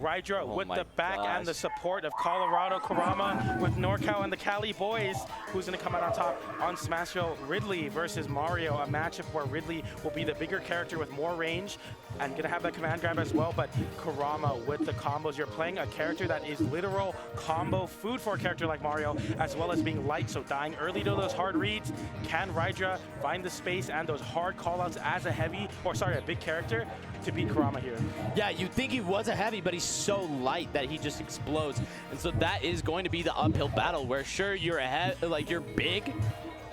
Rydra with the back gosh. and the support of Colorado, Kurama with NorCal and the Cali boys. Who's going to come out on top on Smashville? Ridley versus Mario, a matchup where Ridley will be the bigger character with more range and going to have that command grab as well, but Kurama with the combos. You're playing a character that is literal combo food for a character like Mario, as well as being light, so dying early to those hard reads. Can Rydra find the space and those hard callouts as a big character to beat Kurama here? Yeah, you'd think he was a heavy, but he's so light that he just explodes. And so that is going to be the uphill battle where sure, you're ahead, like you're big,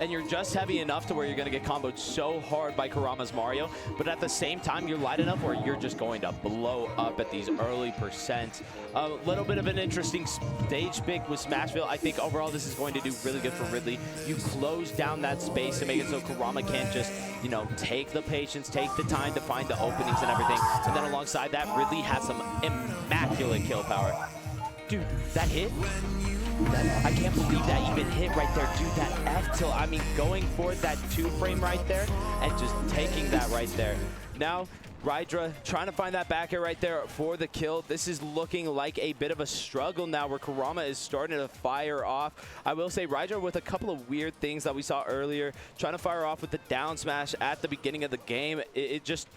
and you're just heavy enough to where you're going to get comboed so hard by Kurama's Mario, but at the same time, you're light enough where you're just going to blow up at these early percents. A little bit of an interesting stage pick with Smashville. I think overall this is going to do really good for Ridley. You close down that space to make it so Kurama can't just, you know, take the patience, take the time to find the openings and everything. And then alongside that, Ridley has some immaculate kill power. Dude, that hit? I can't believe that even hit right there. Dude, that F tilt, I mean, going for that 2-frame right there and just taking that right there. Now, Rydra trying to find that back air right there for the kill. This is looking like a bit of a struggle now where Kurama is starting to fire off. I will say Rydra with a couple of weird things that we saw earlier, trying to fire off with the down smash at the beginning of the game. It just...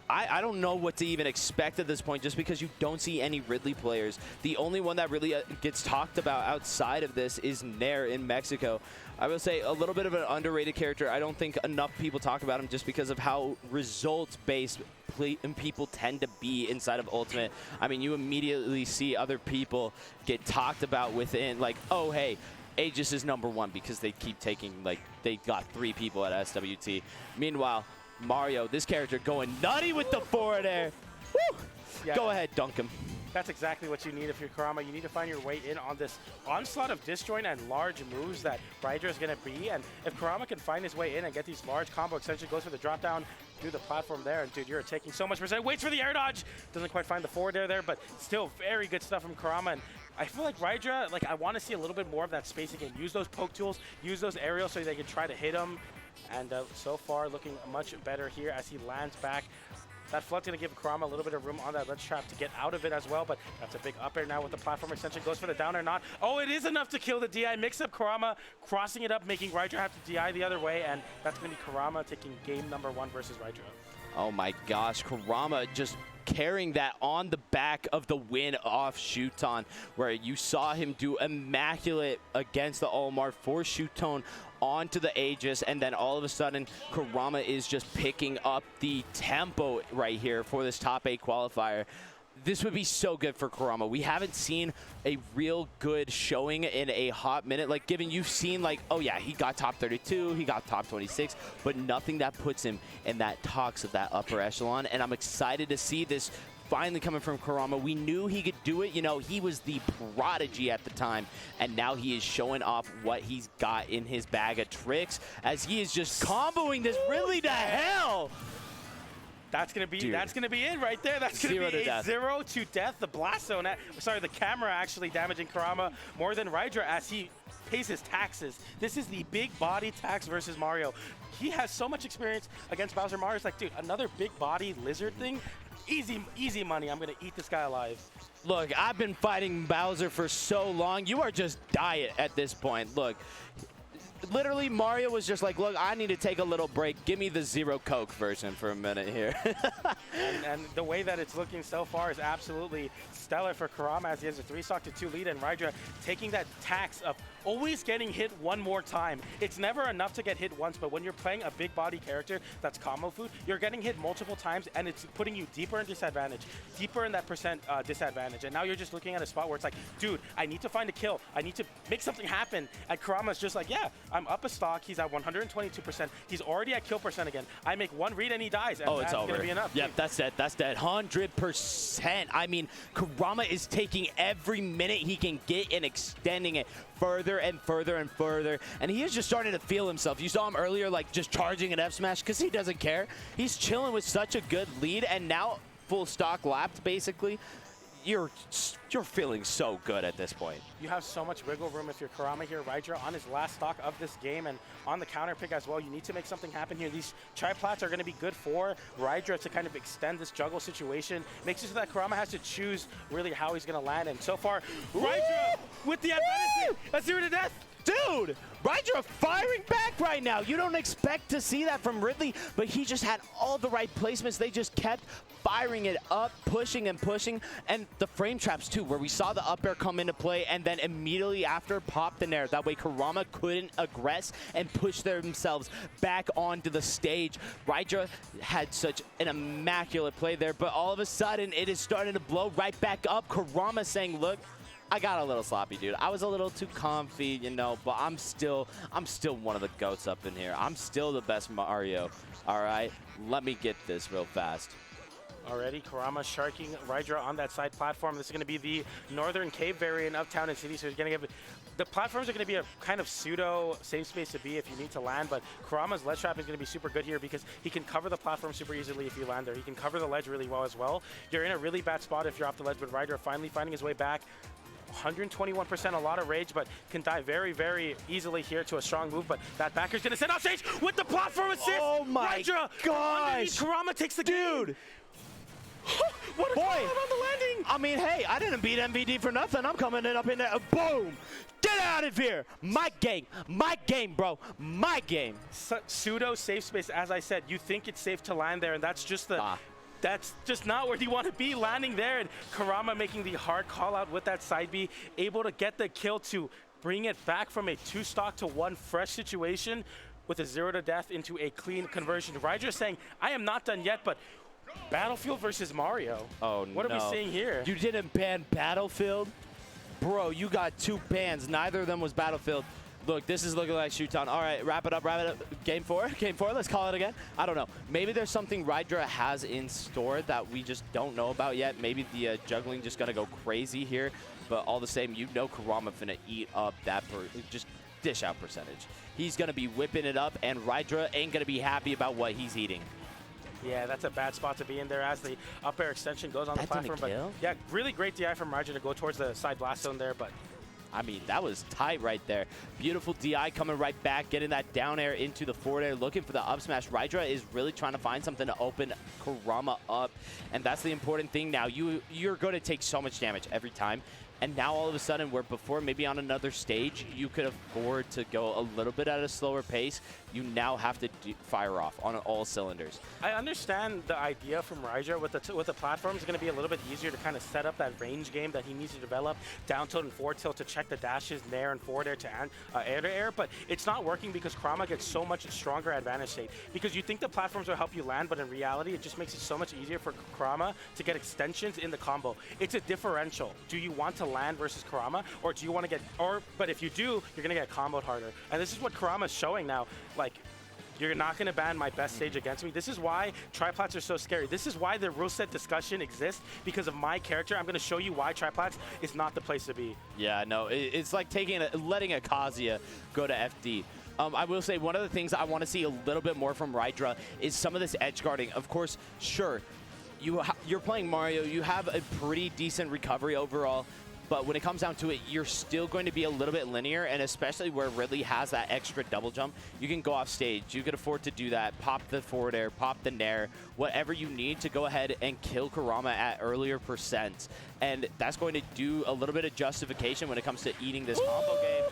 I don't know what to even expect at this point just because you don't see any Ridley players. The only one that really gets talked about outside of this is Nair in Mexico. I will say a little bit of an underrated character. I don't think enough people talk about him just because of how results-based people tend to be inside of Ultimate. I mean, you immediately see other people get talked about within, like, oh, hey, Aegis is #1 because they keep taking, like, they got 3 people at SWT. Meanwhile, Mario, this character going nutty with the forward air. Woo! Yeah. Go ahead, dunk him. That's exactly what you need if you're Kurama. You need to find your way in on this onslaught of disjoint and large moves that Rydra is going to be. And if Kurama can find his way in and get these large combo extensions, goes for the drop down, do the platform there, and dude, you're taking so much percent. Waits for the air dodge. Doesn't quite find the forward air there, but still very good stuff from Kurama. And I feel like Rydra, like I want to see a little bit more of that space again. Use those poke tools, use those aerials so they can try to hit him. And so far, looking much better here as he lands back. That flood's going to give Kurama a little bit of room on that ledge trap to get out of it as well, but that's a big up air now with the platform extension. Goes for the down or not. Oh, it is enough to kill the DI. Mix up Kurama, crossing it up, making Rydra have to DI the other way, and that's going to be Kurama taking game #1 versus Rydra. Oh my gosh, Kurama just carrying that on the back of the win off Shuton, where you saw him do immaculate against the Olmar, force Shuton onto the Aegis, and then all of a sudden Kurama is just picking up the tempo right here for this top 8 qualifier. This would be so good for Kurama. We haven't seen a real good showing in a hot minute. Like, given you've seen, like, oh yeah, he got top 32, he got top 26, but nothing that puts him in that talks of that upper echelon. And I'm excited to see this finally coming from Kurama. We knew he could do it. You know, he was the prodigy at the time, and now he is showing off what he's got in his bag of tricks as he is just comboing this Ridley to hell. That's gonna be it right there. That's gonna be a 0 to death. The blast zone, the camera actually damaging Kurama more than Rydra as he pays his taxes. This is the big body tax versus Mario. He has so much experience against Bowser. Mario's like, dude, another big body lizard thing. Easy money. I'm gonna eat this guy alive. Look, I've been fighting Bowser for so long. You are just diet at this point. Look. Literally, Mario was just like, look, I need to take a little break. Give me the zero Coke version for a minute here. and the way that it's looking so far is absolutely stellar for Kurama as he has a 3-stock to 2 lead, and Rydra taking that tax of always getting hit one more time. It's never enough to get hit once, but when you're playing a big body character that's combo food, you're getting hit multiple times, and it's putting you deeper in disadvantage, deeper in that percent disadvantage. And now you're just looking at a spot where it's like, dude, I need to find a kill. I need to make something happen. And Kurama's just like, yeah, I'm up a stock. He's at 122%. He's already at kill percent again. I make one read and he dies. And it's over. Gonna be enough. Yep, that's dead. That's dead. 100%. I mean, Kurama is taking every minute he can get and extending it further and further and further. And he is just starting to feel himself. You saw him earlier, like, just charging an F smash because he doesn't care. He's chilling with such a good lead, and now full stock lapped, basically. you're feeling so good at this point. You have so much wiggle room if you're Kurama here. Rydra on his last stock of this game and on the counter pick as well. You need to make something happen here. These triplats are going to be good for Rydra to kind of extend this juggle situation. Makes it so that Kurama has to choose really how he's going to land. And so far, Rydra with the advantage. A 0 to death. Dude, Rydra firing back right now. You don't expect to see that from Ridley, but he just had all the right placements. They just kept firing it up, pushing and pushing. And the frame traps too, where we saw the up air come into play and then immediately after pop the nair. That way Kurama couldn't aggress and push themselves back onto the stage. Rydra had such an immaculate play there, but all of a sudden it is starting to blow right back up. Kurama saying, look, I got a little sloppy, dude. I was a little too comfy, you know, but I'm still one of the GOATs up in here. I'm still the best Mario, all right? Let me get this real fast. Already, Kurama sharking Rydra on that side platform. This is going to be the Northern Cave variant of Town and City, so he's going to give the platforms are going to be a kind of pseudo safe space to be if you need to land, but Kurama's ledge trap is going to be super good here because he can cover the platform super easily if you land there. He can cover the ledge really well as well. You're in a really bad spot if you're off the ledge, but Rydra finally finding his way back. 121%, a lot of rage, but can die very, very easily here to a strong move. But that backer's going to send off stage with the platform assist. Oh my Rydra, gosh. Kurama takes the dude. game. What a call out on the landing. I mean, hey, I didn't beat MVD for nothing. I'm coming in up in there. Boom. Get out of here. My game, bro. My game. Pseudo safe space, as I said. You think it's safe to land there, and that's just the... That's just not where you want to be, landing there. And Kurama making the hard call out with that side B, able to get the kill to bring it back from a 2-stock to 1 fresh situation with a 0 to death into a clean conversion. Rydra saying, I am not done yet, but Battlefield versus Mario. Oh, no. What are we seeing here? You didn't ban Battlefield? Bro, you got 2 bans. Neither of them was Battlefield. Look, this is looking like showdown. All right, wrap it up. Game 4, let's call it again. I don't know. Maybe there's something Rydra has in store that we just don't know about yet. Maybe the juggling just gonna go crazy here. But all the same, you know Kurama finna eat up that, just dish out percentage. He's gonna be whipping it up, and Rydra ain't gonna be happy about what he's eating. Yeah, that's a bad spot to be in there as the up air extension goes on the platform. But yeah, really great DI from Rydra to go towards the side blast zone there, but I mean, that was tight right there. Beautiful DI coming right back, getting that down air into the forward air, looking for the up smash. Rydra is really trying to find something to open Kurama up, and that's the important thing now. You're going to take so much damage every time, and now all of a sudden, where before maybe on another stage, you could afford to go a little bit at a slower pace, you now have to fire off on all cylinders. I understand the idea from Rydra with the platform is going to be a little bit easier to kind of set up that range game that he needs to develop, down tilt and forward tilt to check the dashes, nair and forward air to air to air, but it's not working because Kurama gets so much stronger advantage state. Because you think the platforms will help you land, but in reality, it just makes it so much easier for Kurama to get extensions in the combo. It's a differential. Do you want to land versus Kurama, or do you want to get, but if you do, you're going to get comboed harder. And this is what Kurama's showing now. Like, you're not going to ban my best stage against me. This is why triplats are so scary. This is why the rule set discussion exists, because of my character. I'm going to show you why triplats is not the place to be. Yeah, no, it's like letting a Kazuya go to FD. I will say one of the things I want to see a little bit more from Rydra is some of this edge guarding. Of course, sure, you're playing Mario. You have a pretty decent recovery overall. But when it comes down to it, you're still going to be a little bit linear, and especially where Ridley has that extra double jump, you can go off stage. You can afford to do that. Pop the forward air, pop the nair, whatever you need to go ahead and kill Kurama at earlier percents. And that's going to do a little bit of justification when it comes to eating this combo game.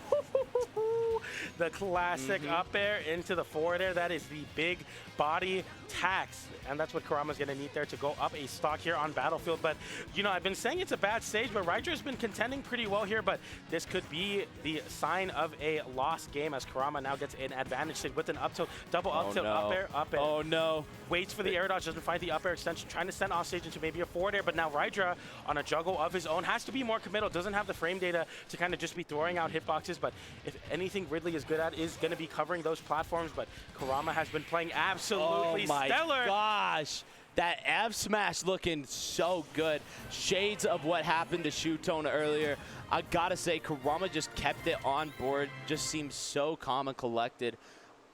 The classic up air into the forward air. That is the big body tax. And that's what Kurama's going to need there to go up a stock here on Battlefield. But, you know, I've been saying it's a bad stage, but Rydra's been contending pretty well here. But this could be the sign of a lost game as Kurama now gets an advantage with an up tilt, double up tilt, up air, up air. Oh, no. Waits for the air dodge, doesn't find the up air extension, trying to send off stage into maybe a forward air. But now Rydra, on a juggle of his own, has to be more committal. Doesn't have the frame data to kind of just be throwing out hitboxes. But if anything Ridley is good at is going to be covering those platforms. But Kurama has been playing absolutely stellar. Oh, my gosh. That F smash looking so good. Shades of what happened to Showdown earlier. I gotta say, Kurama just kept it on board. Just seems so calm and collected.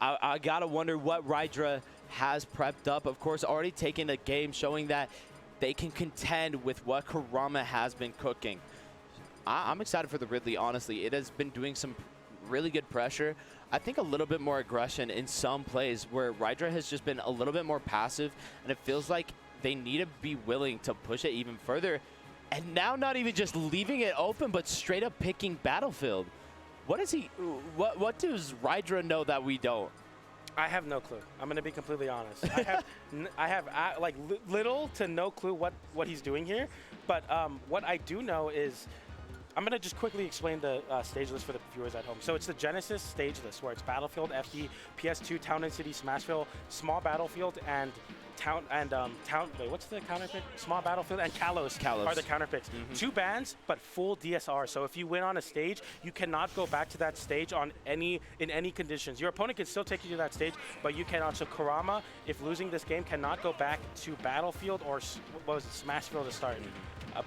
I gotta wonder what Rydra has prepped up. Of course, already taken a game showing that they can contend with what Kurama has been cooking. I'm excited for the Ridley, honestly. It has been doing some really good pressure. I think a little bit more aggression in some plays where rydra has just been a little bit more passive, and it feels like they need to be willing to push it even further. And now not even just leaving it open, but straight up picking Battlefield. What does rydra know that we don't? I have no clue. I'm going to be completely honest. I have like little to no clue what he's doing here. But what I do know is, I'm going to just quickly explain the stage list for the viewers at home. So it's the Genesis stage list, where it's Battlefield, FD, PS2, Town and City, Smashville, Small Battlefield, and wait, what's the counter pick? Small Battlefield and Kalos are the counter picks. 2 bans, but full DSR. So if you win on a stage, you cannot go back to that stage in any conditions. Your opponent can still take you to that stage, but you cannot. So Kurama, if losing this game, cannot go back to Battlefield or what was it, Smashville to start.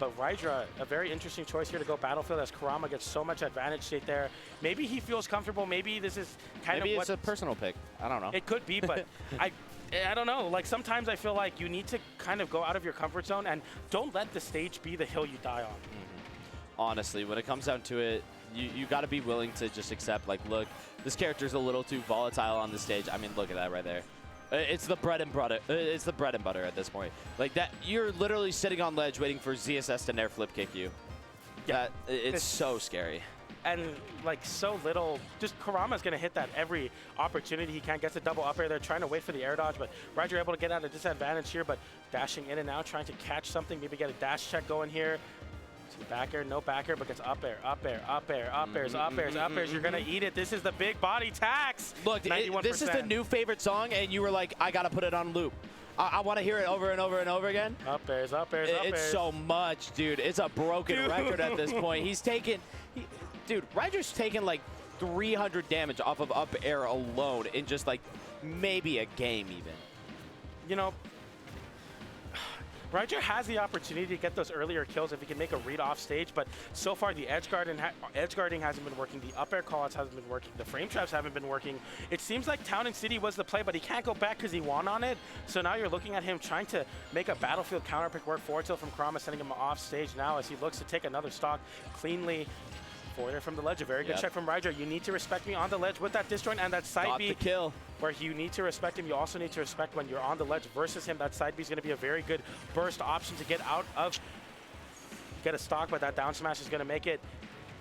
But rydra, a very interesting choice here to go Battlefield, as Kurama gets so much advantage state there. Maybe he feels comfortable. Maybe this is maybe it's a personal pick. I don't know. It could be, but I don't know. Like, sometimes I feel like you need to kind of go out of your comfort zone and don't let the stage be the hill you die on. Honestly, when it comes down to it, you got to be willing to just accept, like, look, this character's a little too volatile on the stage. I mean, look at that right there. It's the bread and butter. It's the bread and butter at this point. Like that, you're literally sitting on ledge waiting for ZSS to nair flip kick you. Yeah, it's so scary. And like so little, just Kurama's gonna hit that every opportunity he can. Gets a double up air there, trying to wait for the air dodge, but rydra able to get out of disadvantage here, but dashing in and out, trying to catch something, maybe get a dash check going here. Back air, no back air, but gets up air, up air, up air, up airs, up airs, up airs. You're gonna eat it. This is the big body tax. Look, this is the new favorite song, and you were like, I gotta put it on loop. I want to hear it over and over and over again. Up airs, up airs, up airs. It's so much, dude. It's a broken record at this point. He's taken, dude, rydra's taken like 300 damage off of up air alone in just like maybe a game even. You know, rydra has the opportunity to get those earlier kills if he can make a read off stage, but so far the edge guarding hasn't been working, the up air callouts hasn't been working, the frame traps haven't been working. It seems like Town and City was the play, but he can't go back because he won on it. So now you're looking at him trying to make a Battlefield counter pick work. Forward tilt from Kurama, sending him off stage now as he looks to take another stock cleanly. Forward from the ledge, a very good check from rydra. You need to respect me on the ledge with that disjoint and that side B. The kill. Where you need to respect him, you also need to respect when you're on the ledge versus him. That side B is going to be a very good burst option to get out of, get a stock, but that down smash is going to make it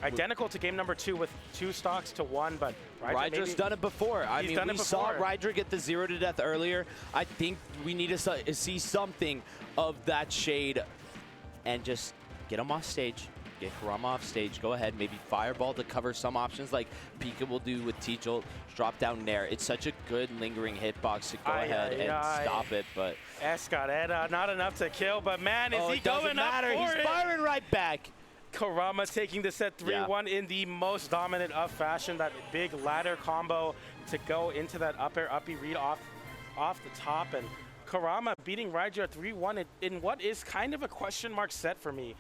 identical to game number 2 with 2 stocks to 1, but rydra's done it before. I mean, we saw rydra get the 0 to death earlier. I think we need to see something of that shade and just get him off stage. Get Kurama off stage, go ahead, maybe Fireball to cover some options like Pika will do with T-Jolt, drop down Nair. It's such a good lingering hitbox to go ahead and stop it, but... Escareta, not enough to kill, but man, is he going up for it? He's firing right back. Kurama taking the set 3-1 in the most dominant of fashion, that big ladder combo to go into that up air, uppy read off the top, and Kurama beating rydra 3-1 in what is kind of a question mark set for me.